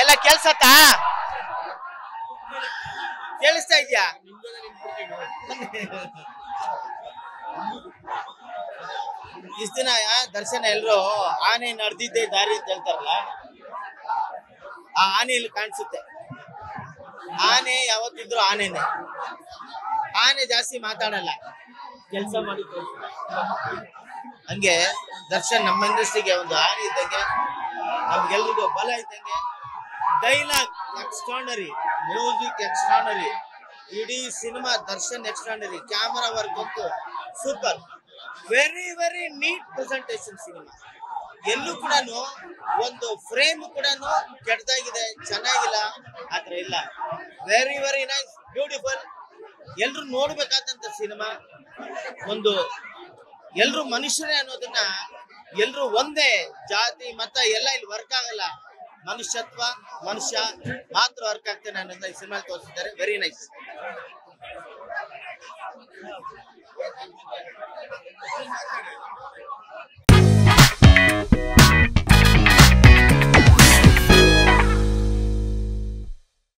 ಎಲ್ಲ ಕೆಲ್ಸತ್ತಾ ಕೇಳಿಸ್ತಾ ಇದ್ಯಾ? ಇಷ್ಟ ದಿನ ದರ್ಶನ ಎಲ್ರು ಆನೆ ನಡೆದಿದ್ದೆ ದಾರಿ ಅಂತ ಹೇಳ್ತಾರಲ್ಲ, ಆ ಆನೆ ಇಲ್ಲಿ ಕಾಣಿಸುತ್ತೆ. ಆನೆ ಯಾವತ್ತಿದ್ರು ಆನೆನೆ. ಆನೆ ಜಾಸ್ತಿ ಮಾತಾಡಲ್ಲ, ಕೆಲಸ ಮಾಡಿ ತೋರಿಸುತ್ತೆ. ಹಂಗೆ ದರ್ಶನ್ ನಮ್ಮ ಇಂಡಸ್ಟ್ರಿಗೆ ಒಂದು ಆನೆ ಇದ್ದಂಗೆ, ನಮ್ಗೆಲ್ರಿಗೂ ಬಲ ಇದ್ದಂಗೆ. ಡೈಲಾಗ್ ಎಕ್ಸ್ಟ್ರಾನರಿ, ಮ್ಯೂಸಿಕ್ ಎಕ್ಸ್ಟ್ರಾನರಿ, ಇಡೀ cinema Darshan extraordinary, camera work ಅಂತೂ super. Very very neat presentation cinema. ಎಲ್ಲೂ ಕೂಡ ಒಂದು ಫ್ರೇಮ್ ಕೂಡ ಕೆಟ್ಟದಾಗಿದೆ, ಚೆನ್ನಾಗಿಲ್ಲ, ಆತರ ಇಲ್ಲ. Very very nice, beautiful. ಎಲ್ರು ನೋಡ್ಬೇಕಾದಂತ ಸಿನಿಮಾ. ಒಂದು ಎಲ್ರು ಮನುಷ್ಯರೇ ಅನ್ನೋದನ್ನ, ಎಲ್ರು ಒಂದೇ ಜಾತಿ ಮತ ಎಲ್ಲ ಇಲ್ಲಿ ವರ್ಕ್ ಆಗಲ್ಲ. ಮನುಷ್ಯತ್ವ, ಮನುಷ್ಯ ಮಾತ್ರ ವರ್ಕ್ ಆಗ್ತಾನೆ ಅನ್ನೋದನ್ನ ಈ ಸಿನಿಮಾ ತೋರಿಸಿದ್ದಾರೆ. Very nice.